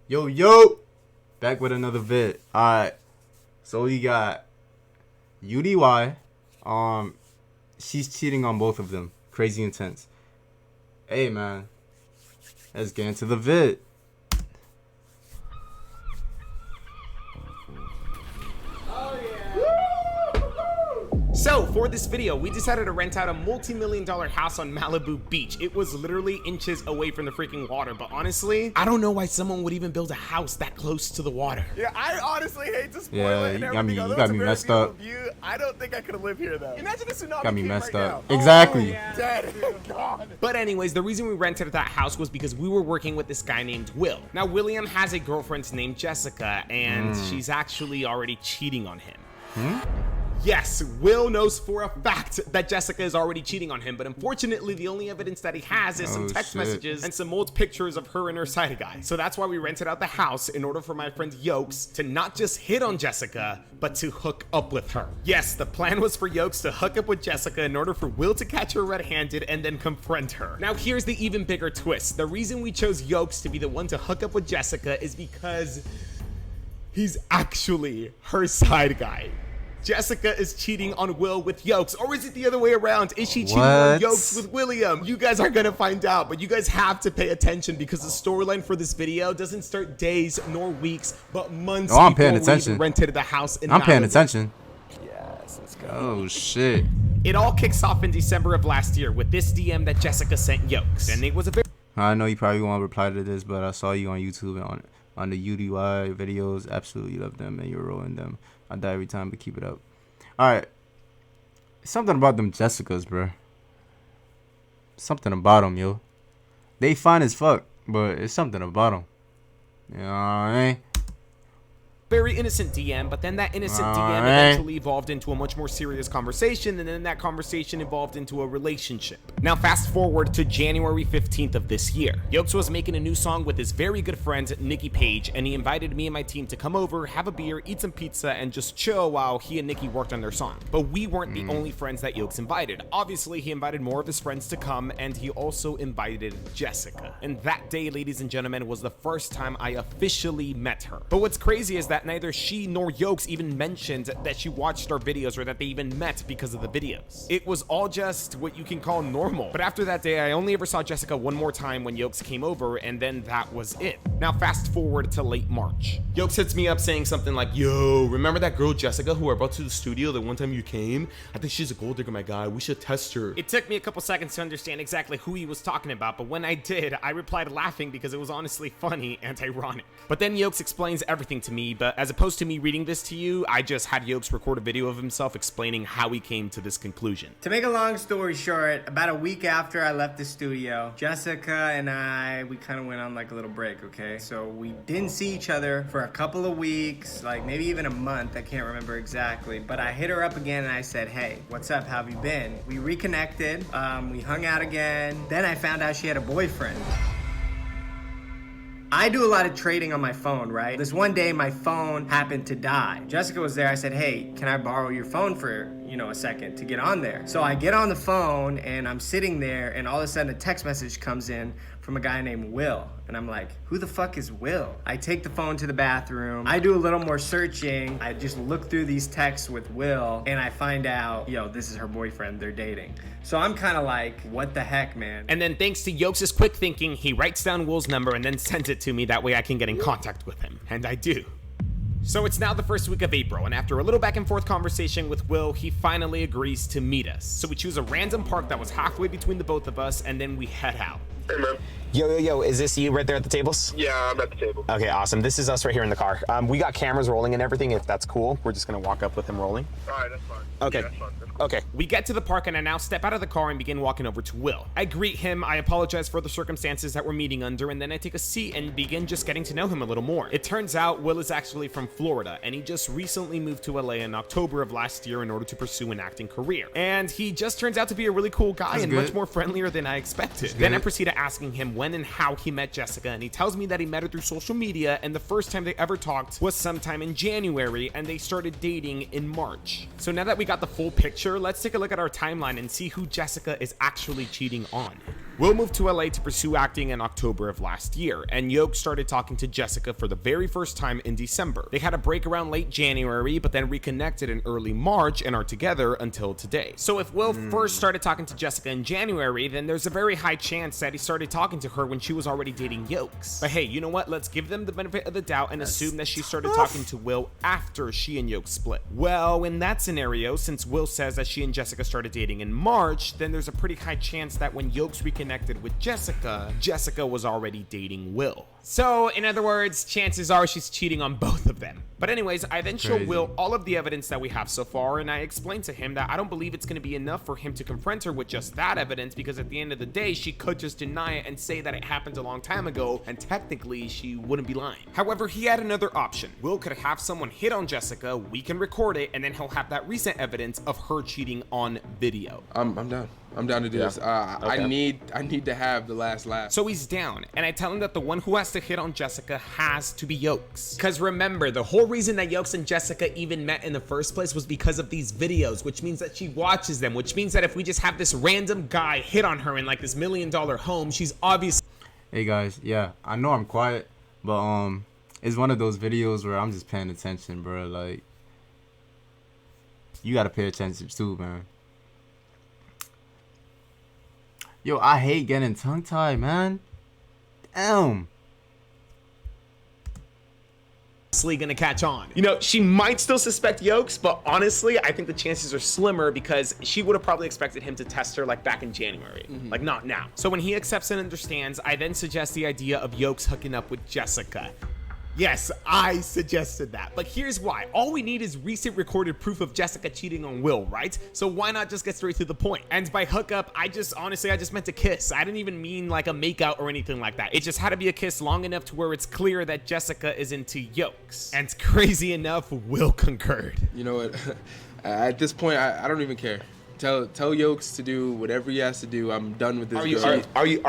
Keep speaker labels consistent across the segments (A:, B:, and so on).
A: Yo, back with another vid. Alright, so we got UDY. She's cheating on both of them. Crazy intense. Hey man, let's get into the vid.
B: So, for this video, we decided to rent out a multi-million-dollar house on Malibu Beach. It was literally inches away from the freaking water, but honestly, I don't know why someone would even build a house that close to the water.
C: Yeah, I honestly hate to spoil it and everything.
A: You got me messed up.
C: View. I don't think I could live here though. Imagine a tsunami
A: Got me
C: came
A: messed
C: right
A: up.
C: now.
A: Exactly.
C: Oh, yeah. Dead. God.
B: But anyways, the reason we rented that house was because we were working with this guy named Will. Now, William has a girlfriend named Jessica, and she's actually already cheating on him. Yes, Will knows for a fact that Jessica is already cheating on him, but unfortunately, the only evidence that he has is some text messages and some old pictures of her and her side guy. So that's why we rented out the house in order for my friend Yokes to not just hit on Jessica, but to hook up with her. Yes, the plan was for Yokes to hook up with Jessica in order for Will to catch her red-handed and then confront her. Now, here's the even bigger twist. The reason we chose Yokes to be the one to hook up with Jessica is because he's actually her side guy. Jessica is cheating on Will with Yokes, or is it the other way around? Is she cheating on Yokes with William? You guys are gonna find out, but you guys have to pay attention because the storyline for this video doesn't start days nor weeks, but months
A: I'm paying
B: before
A: attention.
B: we rented the house in
A: I'm paying
B: Malibu.
A: attention.
C: Yes, let's go.
A: Oh shit.
B: It all kicks off in December of last year with this DM that Jessica sent Yokes, and it was a very
A: I know you probably won't reply to this, but I saw you on YouTube and on the UDY videos. Absolutely love them, and you're rolling them. I die every time, but keep it up. Alright. Something about them Jessicas, bro. Something about them, yo. They fine as fuck, but it's something about them. You know what I mean?
B: very innocent DM, but then that innocent DM eventually evolved into a much more serious conversation, and then that conversation evolved into a relationship. Now fast forward to January 15th of this year. Yokes was making a new song with his very good friend Nikki Page, and he invited me and my team to come over, have a beer, eat some pizza, and just chill while he and Nikki worked on their song. But we weren't the only friends that Yokes invited. Obviously, he invited more of his friends to come, and he also invited Jessica. And that day, ladies and gentlemen, was the first time I officially met her. But what's crazy is that neither she nor Yokes even mentioned that she watched our videos or that they even met because of the videos. It was all just what you can call normal. But after that day, I only ever saw Jessica one more time when Yokes came over, and then that was it. Now fast forward to late March. Yokes hits me up saying something like, yo, remember that girl Jessica who I brought to the studio the one time you came? I think she's a gold digger, my guy. We should test her. It took me a couple seconds to understand exactly who he was talking about, but when I did, I replied laughing because it was honestly funny and ironic. But then Yokes explains everything to me, but as opposed to me reading this to you, I just had Yokes record a video of himself explaining how he came to this conclusion.
D: To make a long story short, about a week after I left the studio, Jessica and we kind of went on like a little break, okay? So we didn't see each other for a couple of weeks, like maybe even a month, I can't remember exactly. But I hit her up again and I said, hey, what's up, how have you been? We reconnected, we hung out again. Then I found out she had a boyfriend. I do a lot of trading on my phone, right? This one day my phone happened to die. Jessica was there. I said, hey, can I borrow your phone for, a second to get on there? So I get on the phone and I'm sitting there and all of a sudden a text message comes in from a guy named Will. And I'm like, who the fuck is Will? I take the phone to the bathroom. I do a little more searching. I just look through these texts with Will and I find out, this is her boyfriend, they're dating. So I'm kind of like, what the heck, man?
B: And then thanks to Yokes' quick thinking, he writes down Will's number and then sends it to me. That way I can get in contact with him. And I do. So it's now the first week of April, and after a little back and forth conversation with Will, he finally agrees to meet us. So we choose a random park that was halfway between the both of us, and then we head out.
E: Hey, man.
F: Yo, is this you right there at the tables?
E: Yeah, I'm at the table.
F: Okay, awesome. This is us right here in the car. We got cameras rolling and everything, if that's cool. We're just gonna walk up with him rolling.
E: All right, that's fine.
F: Okay.
E: Yeah, that's fine. That's cool.
F: Okay.
B: We get to the park and I now step out of the car and begin walking over to Will. I greet him, I apologize for the circumstances that we're meeting under, and then I take a seat and begin just getting to know him a little more. It turns out Will is actually from Florida, and he just recently moved to LA in October of last year in order to pursue an acting career. And he just turns out to be a really cool guy and much more friendlier than I expected. Then I proceed to asking him when and how he met Jessica, and he tells me that he met her through social media, and the first time they ever talked was sometime in January, and they started dating in March. So now that we got the full picture, let's take a look at our timeline and see who Jessica is actually cheating on. Will moved to LA to pursue acting in October of last year, and Yoke started talking to Jessica for the very first time in December. They had a break around late January, but then reconnected in early March and are together until today. So if Will first started talking to Jessica in January, then there's a very high chance that he started talking to her when she was already dating Yokes. But hey, you know what? Let's give them the benefit of the doubt and assume that she started talking to Will after she and Yoke split. Well, in that scenario, since Will says that she and Jessica started dating in March, then there's a pretty high chance that when Yokes reconnected with Jessica, Jessica was already dating Will. So, in other words, chances are she's cheating on both of them. But anyways, I then show Will all of the evidence that we have so far, and I explain to him that I don't believe it's going to be enough for him to confront her with just that evidence, because at the end of the day, she could just deny it and say that it happened a long time ago, and technically, she wouldn't be lying. However, he had another option. Will could have someone hit on Jessica, we can record it, and then he'll have that recent evidence of her cheating on video.
G: I'm down. I'm down to do this. I need to have the last laugh.
B: So he's down, and I tell him that the one who has to hit on Jessica has to be Yokes. Because remember, the whole reason that Yokes and Jessica even met in the first place was because of these videos, which means that she watches them, which means that if we just have this random guy hit on her in like this $1 million home, she's obviously...
A: Hey guys, yeah, I know I'm quiet, but it's one of those videos where I'm just paying attention, bro. Like, you gotta pay attention too, man. Yo, I hate getting tongue-tied, man. Damn.
B: gonna catch on. You know, she might still suspect Yokes, but honestly, I think the chances are slimmer because she would have probably expected him to test her like back in January, like not now. So when he accepts and understands, I then suggest the idea of Yokes hooking up with Jessica. Yes, I suggested that, but here's why. All we need is recent recorded proof of Jessica cheating on Will, right? So why not just get straight to the point? And by hookup, I just meant to kiss. I didn't even mean like a makeout or anything like that. It just had to be a kiss long enough to where it's clear that Jessica is into Yokes. And crazy enough, Will concurred.
G: You know what? At this point, I don't even care. Tell Yokes to do whatever he has to do. I'm done with this.
F: Are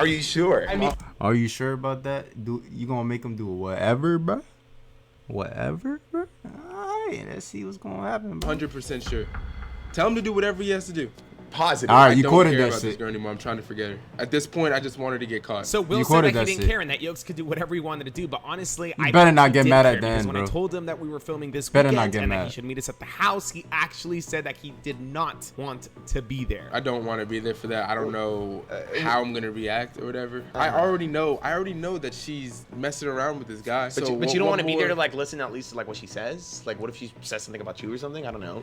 F: you sure?
B: I mean,
A: Are you sure about that? You gonna make him do whatever, bro? Whatever, bro? Alright, let's see what's gonna happen, bro.
G: 100% sure. Tell him to do whatever he has to do.
F: Positive.
A: All right, you
G: I don't
A: quoted
G: care
A: that
G: about this
A: shit.
G: girl anymore. I'm trying to forget her. At this point, I just wanted to get caught.
B: so Will
A: You
B: said
A: quoted
B: that he
A: that
B: didn't
A: shit.
B: care and that Yokes could do whatever he wanted to do, but honestly, I
A: better
B: think
A: not
B: he
A: get
B: did
A: mad
B: care
A: at
B: because
A: Dan,
B: when I
A: bro.
B: told him that we were filming this
A: Better
B: weekend
A: not get
B: and that
A: mad.
B: he should meet us at the house, he actually said that he did not want to be there.
G: I don't want to be there for that. I don't know how I'm gonna react or whatever. I already know that she's messing around with this guy.
F: But,
G: So
F: but you don't want to be there to
G: like.
F: like listen at least to like what she says. Like, what if she says something about you or something? I don't know.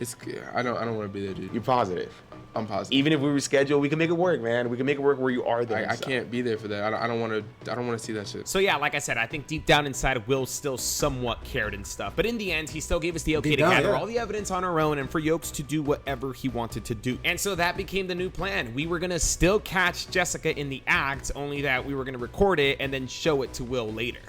G: I don't want to be there, dude.
F: You're positive.
G: I'm positive.
F: Even if we reschedule, we can make it work, man. We can make it work where you are there.
G: I can't be there for that. I don't want to see that shit.
B: So yeah, like I said, I think deep down inside, Will still somewhat cared and stuff. But in the end, he still gave us the okay
A: Deep
B: to
A: down,
B: gather
A: yeah.
B: all the evidence on our own and for Yokes to do whatever he wanted to do. And so that became the new plan. We were gonna still catch Jessica in the act, only that we were gonna record it and then show it to Will later.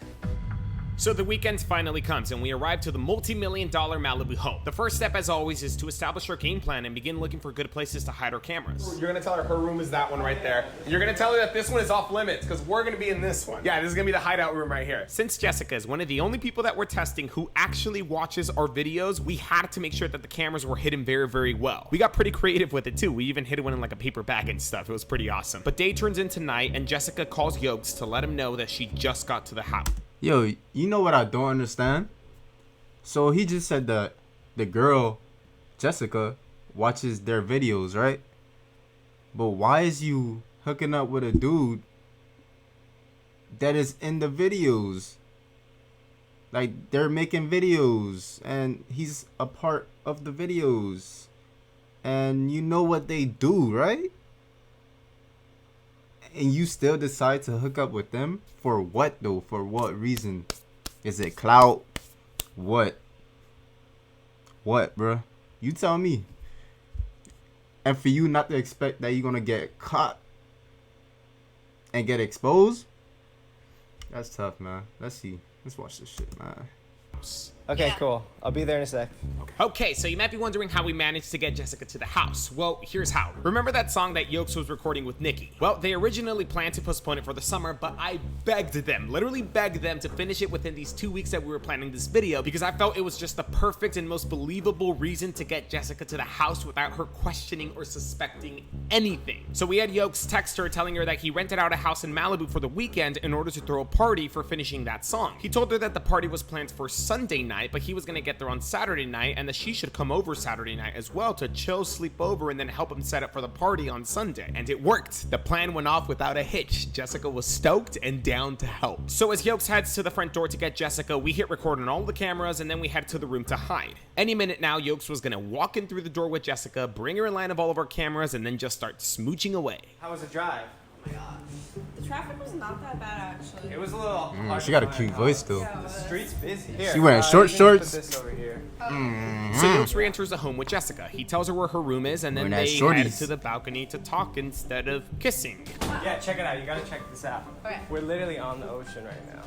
B: So the weekend finally comes and we arrive to the multi-million-dollar Malibu home. The first step, as always, is to establish our game plan and begin looking for good places to hide our cameras.
C: You're gonna tell her room is that one right there. You're gonna tell her that this one is off limits because we're gonna be in this one. Yeah, this is gonna be the hideout room right here.
B: Since Jessica is one of the only people that we're testing who actually watches our videos, we had to make sure that the cameras were hidden very, very well. We got pretty creative with it too. We even hid one in like a paper bag and stuff. It was pretty awesome. But day turns into night and Jessica calls Yokes to let him know that she just got to the house.
A: Yo, you know what I don't understand? So he just said that the girl, Jessica, watches their videos, right? But why is you hooking up with a dude that is in the videos? Like, they're making videos and he's a part of the videos. And you know what they do, right? And you still decide to hook up with them? For what though? For what reason? Is it clout? What? What, bruh? You tell me. And for you not to expect that you're gonna get caught and get exposed? That's tough, man. Let's see. Let's watch this shit, man.
D: Okay,
H: Yeah.
D: cool. I'll be there in a sec.
B: Okay, so you might be wondering how we managed to get Jessica to the house. Well, here's how. Remember that song that Yokes was recording with Nikki? Well, they originally planned to postpone it for the summer, but I begged them, literally begged them to finish it within these 2 weeks that we were planning this video because I felt it was just the perfect and most believable reason to get Jessica to the house without her questioning or suspecting anything. So we had Yokes text her telling her that he rented out a house in Malibu for the weekend in order to throw a party for finishing that song. He told her that the party was planned for Sunday night, but he was gonna get there on Saturday night and that she should come over Saturday night as well to chill, sleep over, and then help him set up for the party on Sunday. And it worked. The plan went off without a hitch. Jessica was stoked and down to help. So as Yokes heads to the front door to get Jessica, we hit record on all the cameras and then we head to the room to hide. Any minute now, Yokes was gonna walk in through the door with Jessica, bring her in line of all of our cameras, and then just start smooching away.
D: How was the drive?
H: Oh my god. The traffic was not that bad actually.
D: It was a little hard
A: She
D: to
A: got a
D: find,
A: cute
D: huh?
A: voice though.
H: Yeah, it
D: The
H: was.
D: street's busy. Here,
A: She wearing short
D: you can
A: shorts?
D: Put this over here.
B: So Yokes re-enters the home with Jessica. He tells her where her room is, and then
A: Wearing that
B: they head
A: shorties.
B: to the balcony to talk instead of kissing.
D: Yeah, check it out. You gotta check this out.
H: Okay.
D: We're literally on the ocean right now.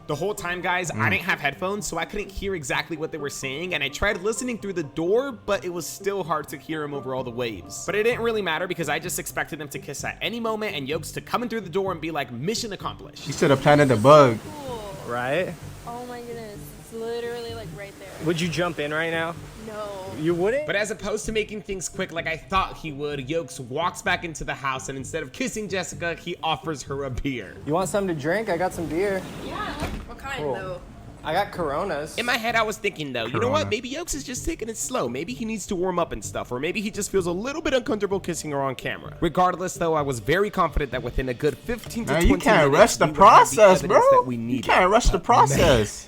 B: The whole time, guys, I didn't have headphones, so I couldn't hear exactly what they were saying, and I tried listening through the door, but it was still hard to hear him over all the waves. But it didn't really matter because I just expected them to kiss at any moment and Yokes to come in through the door and be like, mission accomplished.
A: She should have planted the bug.
H: Cool.
D: Right?
H: Oh my goodness. It's literally like right there.
D: Would you jump in right now?
H: No.
D: You wouldn't?
B: But as opposed to making things quick like I thought he would, Yokes walks back into the house, and instead of kissing Jessica, he offers her a beer.
D: You want something to drink? I got some beer.
H: Yeah. What kind
D: Cool.
H: though?
D: I got Coronas.
B: In my head, I was thinking, though, you know what?
A: Corona.
B: Maybe Yokes is just taking it slow. Maybe he needs to warm up and stuff, or maybe he just feels a little bit uncomfortable kissing her on camera. Regardless, though, I was very confident that within a good 15 to
A: Man,
B: 20
A: you can't
B: minutes,
A: rush the
B: we would have
A: process, bro.
B: evidence that we
A: You
B: needed.
A: can't rush the process.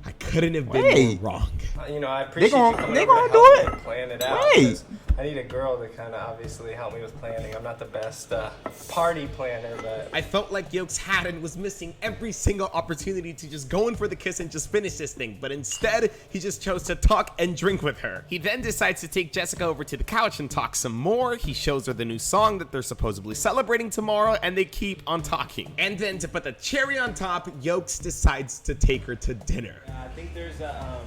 B: I couldn't have been
A: Wait.
B: more wrong.
D: You know, I appreciate
A: gon-
D: you coming
A: they
D: over
A: gonna
D: to
A: do
D: help me
A: it.
D: and plan it out.
A: Wait.
D: 'Cause I need a girl to kind of obviously help me with planning. I'm not the best party planner, but
B: I felt like Yokes had and was missing every single opportunity to just go in for the kiss and just finish this thing, but instead, he just chose to talk and drink with her. He then decides to take Jessica over to the couch and talk some more. He shows her the new song that they're supposedly celebrating tomorrow, and they keep on talking. And then to put the cherry on top, Yokes decides to take her to dinner.
D: I think there's a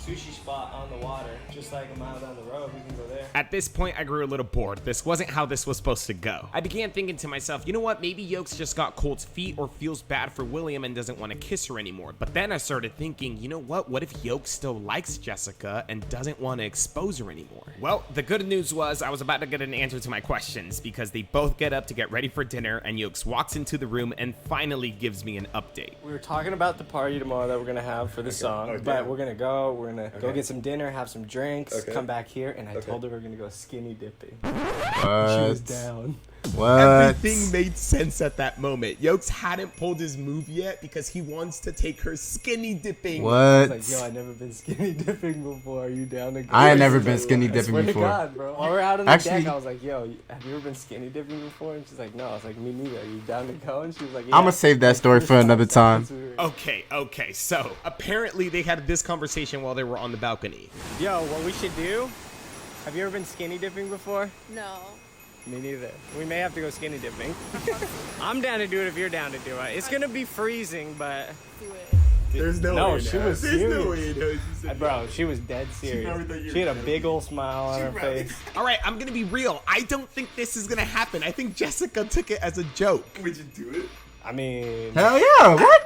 D: sushi spot on the water, just like a mile down the road. We can go there.
B: At this point, I grew a little bored. This wasn't how this was supposed to go. I began thinking to myself, you know what? Maybe Yokes just got cold feet or feels bad for William and doesn't want to kiss her anymore. But then I started thinking, you know what? What if Yokes still likes Jessica and doesn't want to expose her anymore? Well, the good news was I was about to get an answer to my questions because they both get up to get ready for dinner and Yokes walks into the room and finally gives me an update.
D: We were talking about the party tomorrow that we're gonna have for the song, but we're gonna go get some dinner, have some drinks, come back here, and I told her we're gonna go skinny dipping. She was
A: What?
D: down.
A: What?
B: Everything made sense at that moment. Yokes hadn't pulled his move yet because he wants to take her skinny dipping.
D: I was
A: What?
D: like, yo, I've never been skinny dipping before. Are you down to go?
A: I ain't never been skinny
D: I
A: dipping
D: swear to
A: before.
D: God, bro. While we're out on the
A: Actually-
D: deck, I was like, yo, have you ever been skinny dipping before? And she's like, no. I was like, me neither. Are you down to go? And she was like, yeah.
A: I'ma save that story for another time.
B: Okay, so apparently they had this conversation while they were on the balcony.
D: Yo, what we should do? Have you ever been skinny dipping before?
H: No.
D: Me neither. We may have to go skinny dipping. I'm down to do it if you're down to do it. It's gonna be freezing, but
H: Do it.
B: There's
D: no, she was serious.
B: way.
D: bro, she was dead serious. She had a big old smile on her face.
B: All right, I'm gonna be real. I don't think this is gonna happen. I think Jessica took it as a joke.
G: Would you do it?
D: I mean,
A: Hell yeah! What?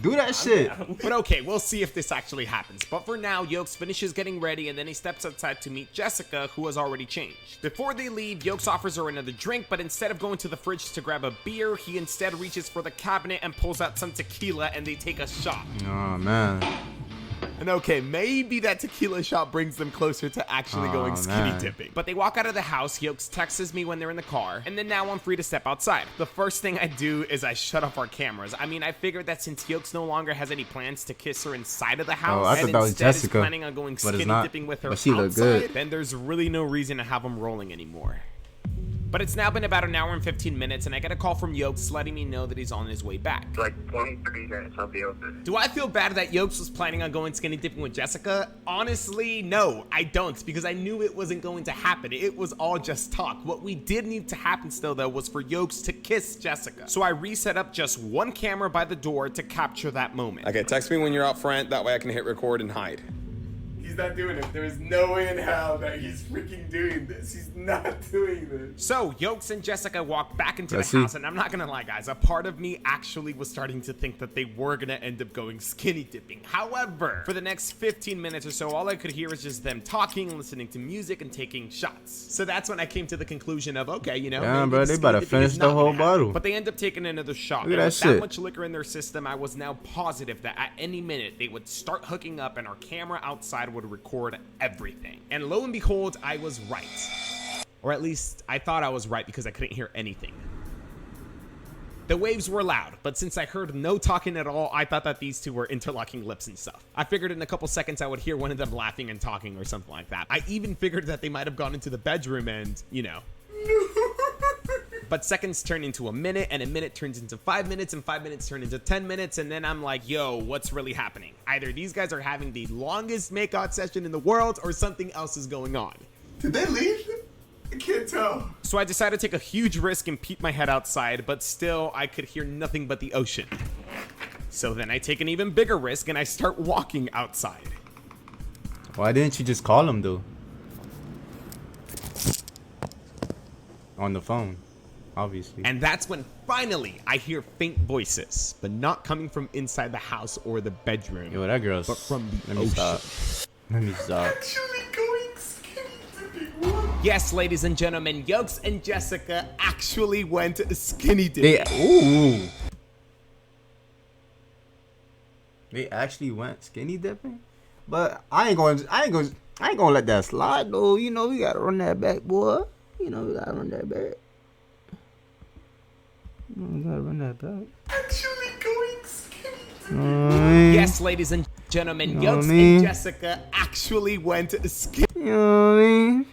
A: Do that shit.
B: But okay, we'll see if this actually happens. But for now, Yokes finishes getting ready and then he steps outside to meet Jessica, who has already changed. Before they leave, Yokes offers her another drink, but instead of going to the fridge to grab a beer, he instead reaches for the cabinet and pulls out some tequila and they take a shot.
A: Oh man.
B: And okay, maybe that tequila shot brings them closer to actually going skinny
A: man.
B: dipping. But they walk out of the house, Yokes texts me when they're in the car, and then now I'm free to step outside. The first thing I do is I shut off our cameras. I mean, I figured that since Yokes no longer has any plans to kiss her inside of the house,
A: I thought
B: and
A: that was
B: instead is
A: Jessica,
B: planning on going
A: but it's
B: skinny
A: not.
B: dipping with her
A: But she look
B: outside,
A: good.
B: then there's really no reason to have them rolling anymore. But it's now been about an hour and 15 minutes, and I get a call from Yokes letting me know that he's on his way back.
E: Like 20, 30 minutes, I'll be over.
B: Do I feel bad that Yokes was planning on going skinny dipping with Jessica? Honestly, no, I don't, because I knew it wasn't going to happen. It was all just talk. What we did need to happen still, though, was for Yokes to kiss Jessica. So I reset up just one camera by the door to capture that moment.
C: Okay, text me when you're out front. That way I can hit record and hide. He's not doing it. There is no way in hell that he's freaking doing this. He's not doing this.
B: So, Yokes and Jessica walk back into the
A: see.
B: house, and I'm not gonna lie, guys, a part of me actually was starting to think that they were gonna end up going skinny dipping. However, for the next 15 minutes or so, all I could hear was just them talking, listening to music, and taking shots. So that's when I came to the conclusion of, okay, you know,
A: Damn,
B: maybe
A: bro,
B: the
A: they
B: skinny
A: about to
B: dipping
A: finish
B: is
A: the
B: not
A: whole
B: gonna happen.
A: bottle.
B: But they end up taking another shot.
A: Look at
B: And
A: that
B: with
A: shit.
B: that much liquor in their system, I was now positive that at any minute they would start hooking up and our camera outside would record everything. And lo and behold, I was right. Or at least I thought I was right because I couldn't hear anything. The waves were loud, but since I heard no talking at all, I thought that these two were interlocking lips and stuff. I figured in a couple seconds I would hear one of them laughing and talking or something like that. I even figured that they might have gone into the bedroom and, you know. But seconds turn into a minute, and a minute turns into 5 minutes, and 5 minutes turn into 10 minutes, and then I'm like, yo, what's really happening? Either these guys are having the longest makeout session in the world, or something else is going on.
C: Did they leave? I can't tell.
B: So I decided to take a huge risk and peek my head outside, but still, I could hear nothing but the ocean. So then I take an even bigger risk, and I start walking outside.
A: Why didn't you just call him, though? On the phone, obviously.
B: And that's when finally I hear faint voices, but not coming from inside the house or the bedroom.
A: Yo, that girl's...
B: But from the
A: Let me
B: ocean.
A: stop. Let me stop.
C: Actually going skinny dipping. What?
B: Yes, ladies and gentlemen, Yokes and Jessica actually went skinny dipping.
A: Ooh. They actually went skinny dipping? But I ain't gonna let that slide though. You know, we gotta run that back, boy. You know, we gotta run that back. We gotta run that back.
C: Actually going skinny dipping.
B: Yes, ladies and gentlemen,
A: You know what
B: Yokes
A: I mean?
B: and Jessica actually went skinny.
A: You know what I mean?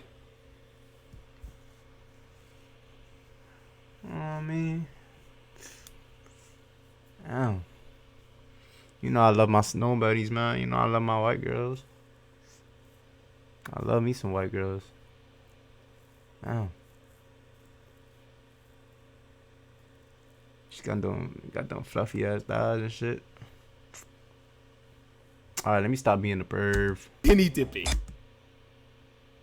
A: You know what I mean? Damn. You know I love my snow buddies, man. You know I love my white girls. I love me some white girls. Damn. She got them fluffy ass thighs and shit. Alright, let me stop being a perv.
B: Skinny dipping.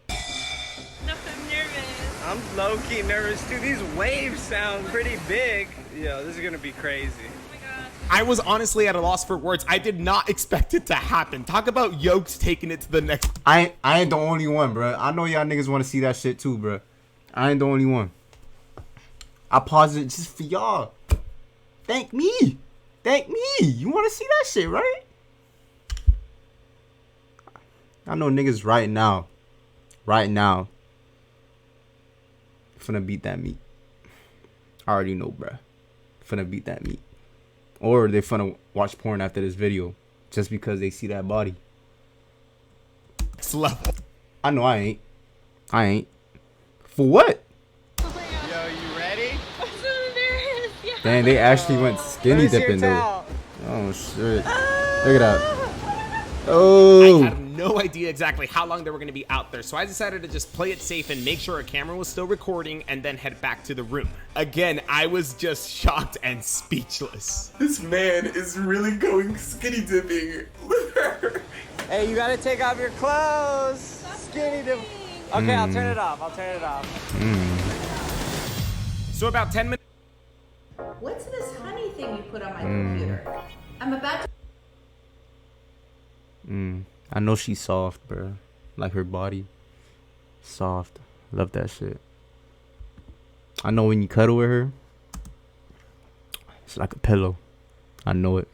H: Enough, I'm nervous.
D: I'm low-key nervous too. These waves sound pretty big. Yo, this is gonna be crazy.
H: Oh my gosh.
B: I was honestly at a loss for words. I did not expect it to happen. Talk about Yokes taking it to the next.
A: I ain't the only one, bro. I know y'all niggas want to see that shit too, bro. I ain't the only one. I paused it just for y'all. Thank me. Thank me. You want to see that shit, right? I know niggas right now finna beat that meat. I already know, bruh. Finna beat that meat. Or they finna watch porn after this video just because they see that body.
B: Next level.
A: I know I ain't. For what?
H: Oh my gosh.
D: Yo, you ready?
H: I'm so nervous. Yeah.
A: Dang, they actually went skinny
D: Where's your
A: dipping though.
D: towel?
A: Oh shit. Look at that.
B: I
A: Oh.
B: had no idea exactly how long they were going to be out there, so I decided to just play it safe and make sure our camera was still recording and then head back to the room. Again, I was just shocked and speechless.
C: This man is really going skinny dipping with her.
D: Hey, you gotta take off your clothes. Skinny dip. Okay, I'll turn it off.
B: So about 10 minutes.
I: What's this honey thing you put on my computer? I'm about to.
A: I know she's soft, bro. Like her body. Soft. Love that shit. I know when you cuddle with her, it's like a pillow. I know it.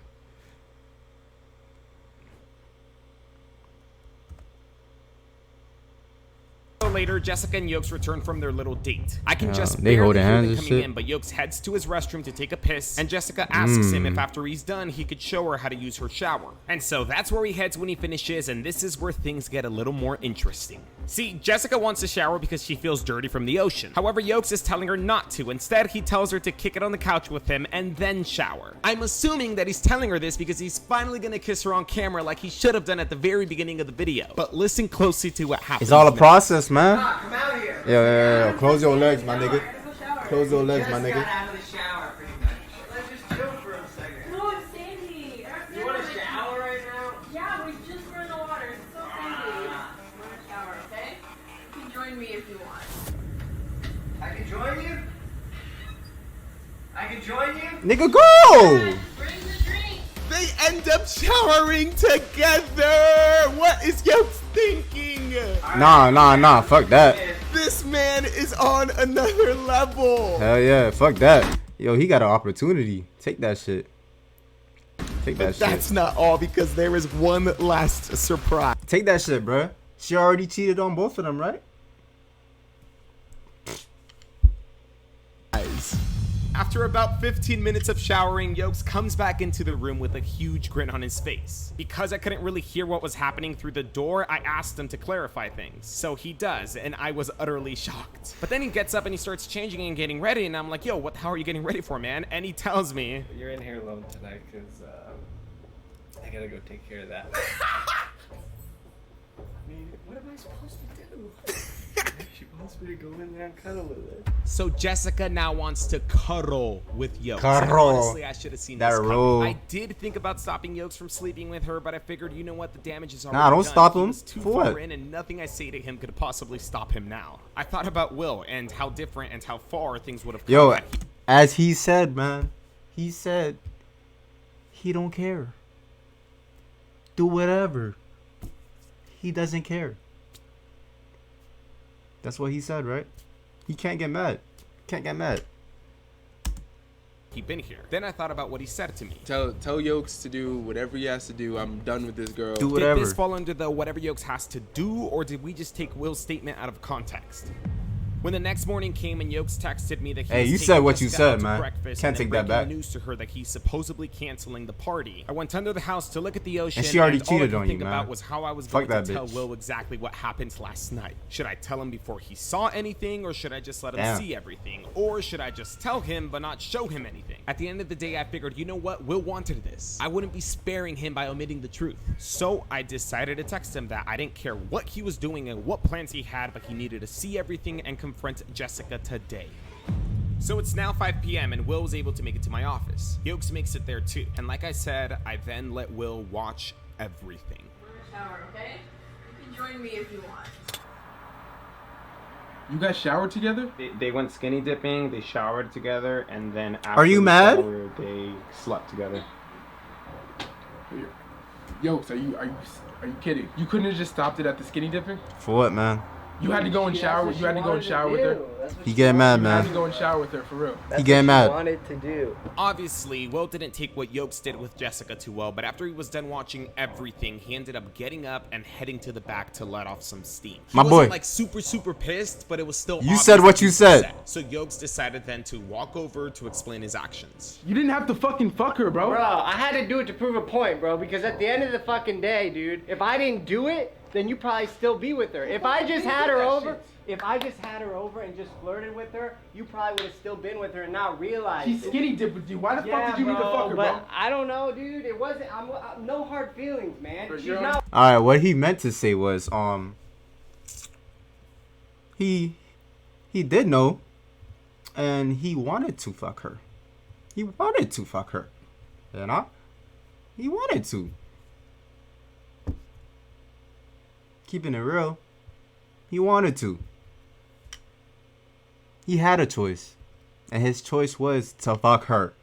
B: later, Jessica and Yokes return from their little date. I can just
A: they
B: barely
A: holding
B: hear
A: hands
B: them
A: and
B: coming
A: shit.
B: in, but Yokes heads to his restroom to take a piss, and Jessica asks him if after he's done, he could show her how to use her shower. And so that's where he heads when he finishes, and this is where things get a little more interesting. See, Jessica wants to shower because she feels dirty from the ocean. However, Yokes is telling her not to. Instead, he tells her to kick it on the couch with him and then shower. I'm assuming that he's telling her this because he's finally gonna kiss her on camera like he should have done at the very beginning of the video. But listen closely to what happens.
A: It's all a
B: next.
A: process, man.
D: Come out here.
A: Yeah. Close your legs, my nigga. Close your legs, my
D: Just
A: nigga.
D: got out of the shower, pretty much. Let's just chill for a second.
H: No, it's sandy.
D: You want to shower right now?
H: Yeah, we just were in the water. It's so sandy. We're in a shower, okay? You can join me if you want.
D: I can join you? I can join you?
A: Nigga, go!
H: Bring the drink.
B: They end up showering together. What is Yokes thinking?
A: Nah. Fuck that.
B: This man is on another level.
A: Hell yeah. Fuck that. Yo, he got an opportunity. Take that shit. Take that shit.
B: That's not all, because there is one last surprise.
A: Take that shit, bruh. She already cheated on both of them, right?
B: After about 15 minutes of showering, Yokes comes back into the room with a huge grin on his face. Because I couldn't really hear what was happening through the door, I asked him to clarify things. So he does, and I was utterly shocked. But then he gets up and he starts changing and getting ready, and I'm like, yo, what the hell are you getting ready for, man? And he tells me,
D: You're in here alone tonight because I gotta go take care of that. What am I supposed to do? She wants me to go in there and cuddle with her.
B: so Jessica now wants to cuddle with Yokes. And
A: Cuddle.
B: honestly, I should have seen
A: That
B: this coming.
A: rule.
B: I did think about stopping Yokes from sleeping with her, but I figured, you know what, the damage is already
A: Nah, don't
B: done.
A: stop
B: He
A: him.
B: was too
A: For
B: far
A: what?
B: in, and nothing I say to him could possibly stop him now. I thought about Will and how different and how far things would have come.
A: Yo,
B: had he-
A: as he said, man. He said he don't care. Do whatever. He doesn't care. That's what he said, right? He can't get mad. Can't get mad.
B: he'd been here. Then I thought about what he said to me.
G: Tell Yokes to do whatever he has to do. I'm done with this girl.
A: Do whatever.
B: Did this fall under the whatever Yokes has to do, or did we just take Will's statement out of context? When the next morning came and Yokes texted me that he
A: Hey,
B: was
A: you
B: taking
A: said what you
B: Jessica out
A: said,
B: to
A: man.
B: breakfast
A: Can't
B: and then
A: take that
B: breaking
A: back.
B: the news to her that he's supposedly canceling the party. I went under the house to look at the ocean,
A: And she already
B: all I
A: cheated
B: could
A: on
B: think
A: you,
B: about
A: man.
B: was how I was
A: Fuck
B: going to
A: that
B: tell
A: bitch.
B: Will exactly what happened last night. Should I tell him before he saw anything, or should I just let him
A: Damn.
B: see everything? Or should I just tell him but not show him anything? At the end of the day, I figured, you know what? Will wanted this. I wouldn't be sparing him by omitting the truth. So I decided to text him that I didn't care what he was doing and what plans he had, but he needed to see everything and confront Jessica today. So it's now 5 p.m. and Will was able to make it to my office. Yokes makes it there too. And like I said, I then let Will watch everything.
H: We're in a shower, okay? You can join me if you want.
G: You guys showered together?
B: They went skinny dipping, they showered together, and then after
A: Are you
B: the
A: mad?
B: shower, they slept together.
G: Yokes, are you kidding? You couldn't have just stopped it at the skinny dipping?
A: For what, man?
G: You had to go and shower. You had to go and shower with her.
A: He getting mad,
G: You had to
A: man.
G: go and shower with her for real.
A: He getting mad.
D: Wanted to do.
B: Obviously, Will didn't take what Yokes did with Jessica too well, but after he was done watching everything, he ended up getting up and heading to the back to let off some steam. He
A: My
B: wasn't
A: boy.
B: like super pissed, but it was still
A: You
B: obvious
A: said what
B: that he
A: you
B: was
A: said.
B: upset. So Yokes decided then to walk over to explain his actions.
G: You didn't have to fucking fuck her, bro.
D: Bro, I had to do it to prove a point, bro, because at the end of the fucking day, dude, if I didn't do it, then you probably still be with her. If I just had her over, and just flirted with her, you probably would have still been with her and not realized
G: She
D: it.
G: skinny dipped with you. Why the
D: Yeah,
G: fuck did you need to fuck her,
D: but
G: bro?
D: I don't know, dude. It wasn't. I'm no hard feelings, man.
G: For
D: She's
G: sure.
D: not.
A: All right, what he meant to say was, he did know, and he wanted to fuck her. He wanted to fuck her, you know. He wanted to. Keeping it real, he wanted to. He had a choice, and his choice was to fuck her.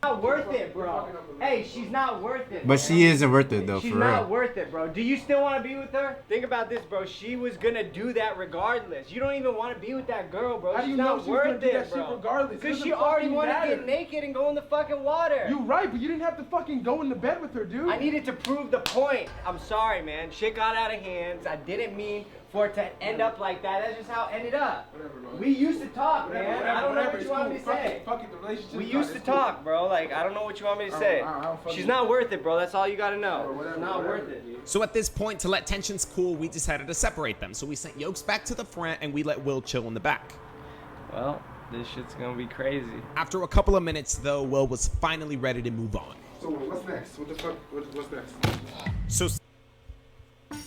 D: Not worth it, bro. Hey, she's not worth it.
A: But she isn't worth it though,
D: She's
A: for
D: not
A: real.
D: worth it, bro. Do you still want to be with her? Think about this, bro. She was gonna do that regardless. You don't even want to be with that girl, bro.
G: How do
D: She's
G: you know
D: not
G: she was gonna
D: worth
G: do that
D: it,
G: shit
D: bro.
G: regardless? It
D: Because
G: doesn't
D: she already
G: fucking
D: wanted to
G: matter.
D: get naked and go in the fucking water.
G: You right, but you didn't have to fucking go into bed with her, dude.
D: I needed to prove the point. I'm sorry, man. Shit got out of hands. I didn't mean for it to end up like that. That's just how it ended up.
G: Whatever, bro.
D: We used to talk, man. I don't know what you want me to say.
G: Fuck it, the relationship.
D: We used to talk, bro. Like, I don't know what you want me to say.
G: I don't fucking-
D: She's not worth it, bro. That's all you gotta know.
G: Whatever,
D: She's not
G: whatever.
D: worth it.
B: So at this point, to let tensions cool, we decided to separate them. So we sent Yokes back to the front and we let Will chill in the back.
D: Well, this shit's gonna be crazy.
B: After a couple of minutes, though, Will was finally ready to move on.
G: So what's next? What the fuck? What's next?
B: So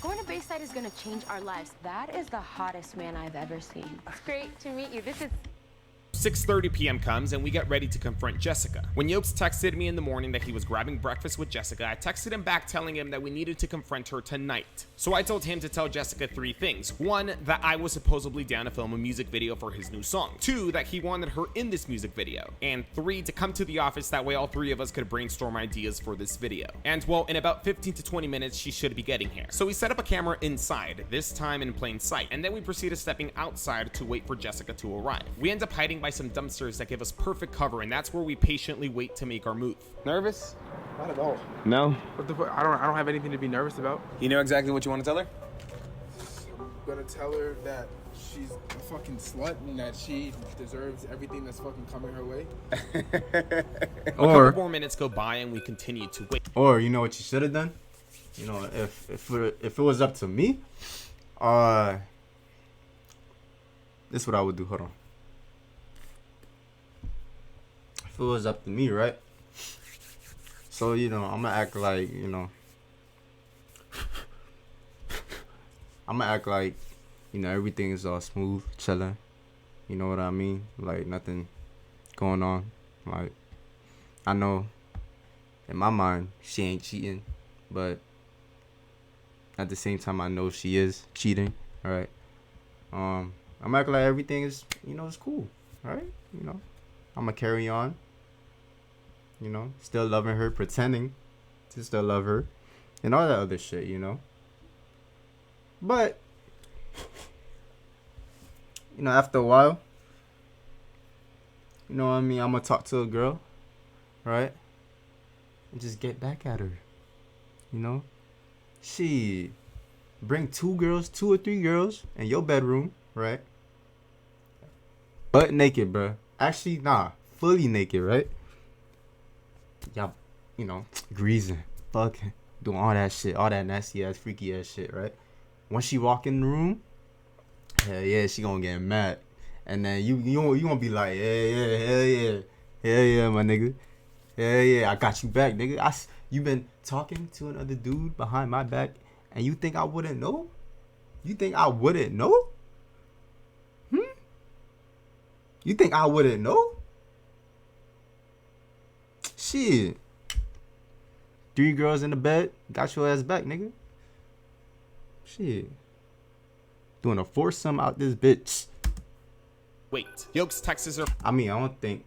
J: Going to Bayside is going to change our lives. That is the hottest man I've ever seen. It's great to meet you. This is
B: 6:30 p.m. comes and we get ready to confront Jessica. When Yokes texted me in the morning that he was grabbing breakfast with Jessica, I texted him back telling him that we needed to confront her tonight. So I told him to tell Jessica 3 things. 1, that I was supposedly down to film a music video for his new song. 2, that he wanted her in this music video. And 3, to come to the office, that way all 3 of us could brainstorm ideas for this video. And well, in about 15 to 20 minutes, she should be getting here. So we set up a camera inside, this time in plain sight, and then we proceeded stepping outside to wait for Jessica to arrive. We end up hiding by some dumpsters that give us perfect cover, and that's where we patiently wait to make our move.
F: Nervous?
G: Not at all.
F: No.
G: What the fuck? I don't have anything to be nervous about.
F: You know exactly what you want to tell her?
G: I'm gonna tell her that she's a fucking slut and that she deserves everything that's fucking coming her way.
B: A couple more minutes go by and we continue to wait.
A: Or you know what you should have done? You know, if it was up to me, this is what I would do. Hold on. If it was up to me, right? So, you know, I'm gonna act like, you know, I'm gonna act like, you know, everything is all smooth, chilling. You know what I mean? Like nothing going on. Like, I know in my mind she ain't cheating, but at the same time I know she is cheating. All right. I'm acting like everything is, you know, it's cool. All right. You know, I'm gonna carry on. You know, still loving her, pretending to still love her, and all that other shit. You know. But you know, after a while, you know what I mean, I'm gonna talk to a girl, right? And just get back at her. You know? She bring 2 or 3 girls in your bedroom, right? Butt naked, bruh. Actually, nah, fully naked, right? Y'all, you know, greasing, fucking, doing all that shit, all that nasty ass, freaky ass shit, right? Once she walk in the room, hell yeah, she gonna get mad. And then you gonna be like, hell yeah, my nigga. Hell yeah, I got you back, nigga. You been talking to another dude behind my back, and you think I wouldn't know? You think I wouldn't know? You think I wouldn't know? Shit. 3 girls in the bed, got your ass back, nigga. Shit. Doing a foursome out this bitch.
B: Wait, Yokes texts her
A: I mean, I don't think.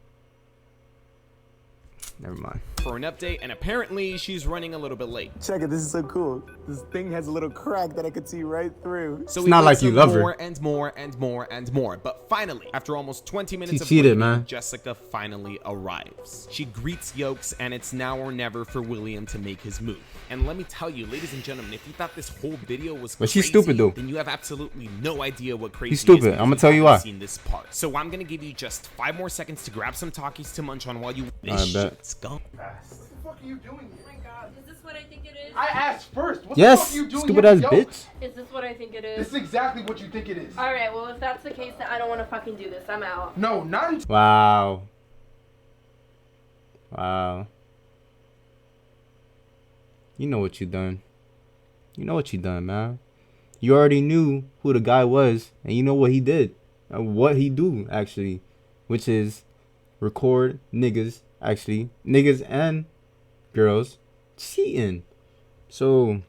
A: Never mind.
B: for an update, and apparently she's running a little bit late.
F: Check it, this is so cool. This thing has a little crack that I could see right through.
B: So
A: It's
B: we
A: not
B: wait
A: like you
B: some
A: love her.
B: more and more and more and more. But finally, after almost 20 minutes of
A: cheated,
B: waiting,
A: man.
B: Jessica finally arrives. She greets Yokes, and it's now or never for William to make his move. And let me tell you, ladies and gentlemen, if you thought this whole video was
A: But
B: crazy,
A: she's stupid, though.
B: then you have absolutely no idea what crazy
A: He's stupid.
B: is because
A: I'ma
B: you
A: tell you
B: haven't
A: why.
B: seen this part. So I'm gonna give you just 5 more seconds to grab some Takis to munch on while you.
A: I
B: This
A: bet.
B: shit's gone.
G: What the fuck are you doing here?
H: Oh my god, is this what I think it is?
G: I asked first. What
A: Yes,
G: the fuck are you doing
A: stupid
G: here
A: ass
G: with
A: bitch.
G: Yokes?
H: Is this what I think it
G: This
H: is?
G: is exactly what you think it is.
H: Alright, well if that's the case, then I don't want to fucking do this. I'm out.
G: No, not until
A: Wow. Wow. You know what you done. You know what you done, man. You already knew who the guy was, and you know what he did. What he do, actually. Which is record niggas, actually. Niggas and girls cheating. So,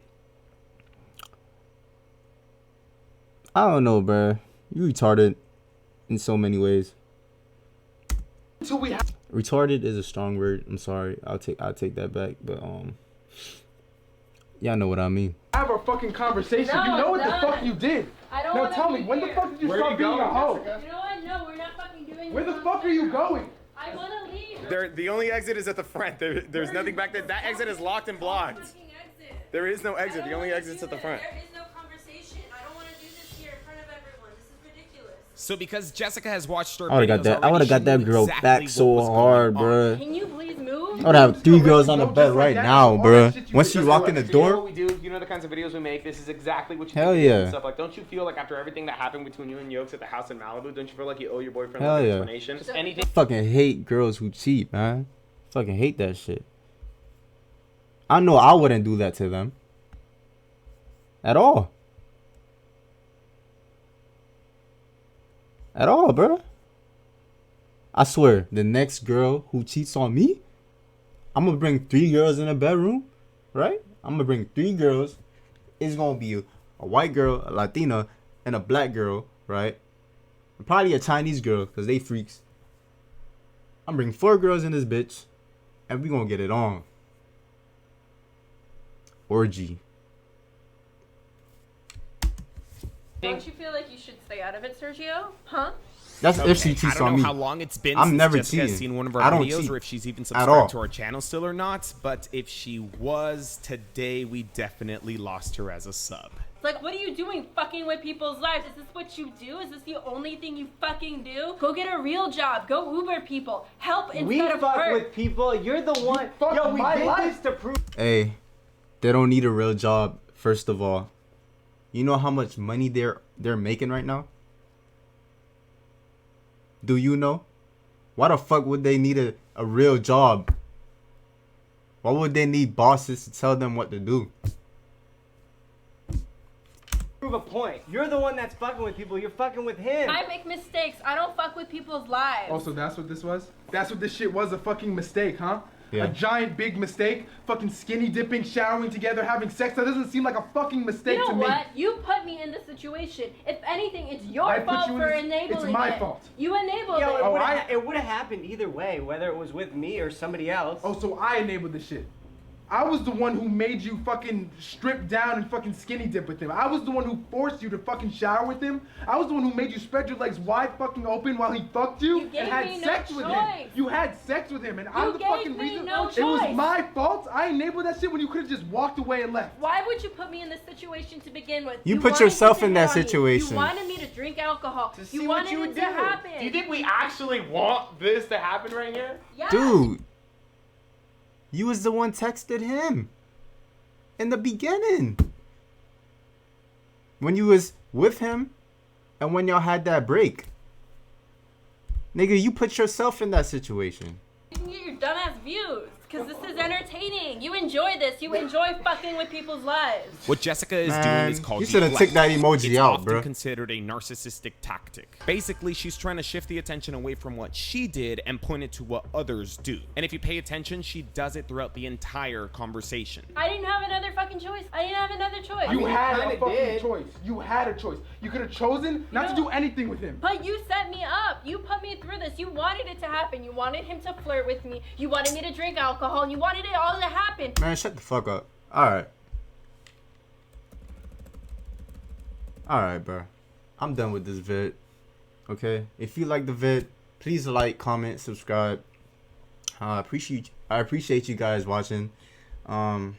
A: I don't know, bruh. You retarded in so many ways.
G: we have.
A: retarded is a strong word. I'm sorry. I'll take that back. But y'all know what I mean.
G: Have a fucking conversation.
H: No,
G: you know what
H: I'm
G: the fuck
H: done.
G: you did.
H: I don't
G: Now
H: wanna
G: tell
H: be
G: me, when the
H: here.
G: fuck did you
C: Where
G: start
C: you
G: being a
C: going,
G: hoe?
C: Jessica?
H: You know what? No, we're not fucking doing
G: Where
H: this
G: the
H: on
G: fuck are you
H: purpose.
G: going?
H: I want to leave.
C: The only exit is at the front. There's nothing back there. That exit is locked and blocked.
H: Fucking exit.
C: There is no
H: I
C: exit.
H: don't
C: The only
H: wanna
C: exit's
H: do
C: at the
H: it.
C: front.
H: There is no conversation. I don't want to do this here in front of everyone. This is ridiculous.
B: So because Jessica has watched her
A: I would've got
B: videos
A: that. I
B: already,
A: would've got
B: she
A: that
B: knew
A: girl
B: exactly
A: back
B: what
A: so
B: was going
A: hard,
B: on.
A: bruh.
H: Can you please move?
A: I would have 3 girls on the
G: Just
A: bed
G: like
A: right
G: that,
A: now,
G: all that
A: bruh.
G: shit you
A: Once
G: did.
A: you walk in the
F: You know what
A: door,
F: we do? You know the kinds of videos we make? This is exactly what you
A: Hell
F: do
A: yeah.
F: and stuff. Like, don't you feel like after everything that happened between you and Yokes at the house in Malibu, don't you feel like you owe your boyfriend
A: Hell
F: like an
A: yeah.
F: explanation? Just anything.
A: fucking hate girls who cheat, man. Fucking hate that shit. I know I wouldn't do that to them. At all. At all, bruh. I swear, the next girl who cheats on me, I'm gonna bring 3 girls in a bedroom, right? I'm gonna bring 3 girls. It's gonna be a white girl, a Latina, and a black girl, right? And probably a Chinese girl, because they freaks. I'm bringing 4 girls in this bitch, and we gonna get it on. Orgy.
H: Don't you feel like you should stay out of it, Sergio? Huh?
A: That's if she
B: I
A: cheats
B: don't
A: on
B: know
A: me.
B: how long it's been
A: I'm
B: since
A: never
B: Jessica has
A: cheating.
B: seen one of our
A: I don't
B: videos,
A: cheat
B: or if she's even
A: at all.
B: subscribed to our channel still or not. But if she was, today we definitely lost her as a sub.
H: Like, what are you doing fucking with people's lives? Is this what you do? Is this the only thing you fucking do? Go get a real job. Go Uber people. Help instead
D: We
H: of
D: fuck
H: hurt.
D: with people. You're the one.
G: fuck
D: Yo, we
G: my
D: did
G: life.
D: this to prove.
A: Hey, they don't need a real job. First of all, you know how much money they're making right now? Do you know? Why the fuck would they need a real job? Why would they need bosses to tell them what to do?
D: Prove a point. You're the one that's fucking with people. You're fucking with him.
H: I make mistakes. I don't fuck with people's lives.
G: Also, that's what this was? That's what this shit was, a fucking mistake, huh?
A: Yeah.
G: A giant big mistake. Fucking skinny dipping, showering together, having sex. That doesn't seem like a fucking mistake
H: You know
G: to me.
H: what? You put me in this situation. If anything, it's your
G: I put
H: fault
G: you in
H: for
G: this-
H: enabling
G: it's my
H: it.
G: fault.
H: You enabled
D: Yo,
H: it.
G: Oh,
D: it would have happened either way, whether it was with me or somebody else.
G: Oh, so I enabled this shit. I was the one who made you fucking strip down and fucking skinny dip with him. I was the one who forced you to fucking shower with him. I was the one who made you spread your legs wide fucking open while he fucked you,
H: You gave
G: and had
H: me no
G: sex with him.
H: choice.
G: You had sex with him, and I'm the
H: gave
G: fucking
H: me
G: reason.
H: no
G: It was
H: choice.
G: my fault. I enabled that shit when you could have just walked away and left.
H: Why would you put me in this situation to begin with?
A: You put
H: wanted
A: yourself
H: to
A: in that
H: hit on me.
A: situation.
H: You wanted me to drink alcohol.
D: To see
H: You
D: what
H: wanted
D: you
H: it
D: would
H: to
D: do.
H: happen.
F: Do you think we actually want this to happen right here?
H: Yeah.
A: Dude, you was the one texted him in the beginning. When you was with him and when y'all had that break. Nigga, you put yourself in that situation.
H: You can get your dumbass views. Because this is entertaining. You enjoy this. You enjoy fucking with people's lives.
B: What Jessica is
A: Man,
B: doing is called
A: you should've
B: deflection.
A: took that emoji
B: It's
A: out,
B: often
A: bro.
B: considered a narcissistic tactic. Basically, she's trying to shift the attention away from what she did and point it to what others do. And if you pay attention, she does it throughout the entire conversation.
H: I didn't have another fucking choice. I didn't have another choice.
G: You had a
D: kinda
G: fucking
D: did.
G: choice. You had a choice. You could have chosen not to
H: know-
G: do anything with him.
H: But you set me up. You put me through this. You wanted it to happen. You wanted him to flirt with me. You wanted me to drink alcohol. And you wanted it all to happen.
A: Man, shut the fuck up. Alright. Alright, bro. I'm done with this vid. Okay? If you like the vid, please like, comment, subscribe. I appreciate you guys watching. Yeah.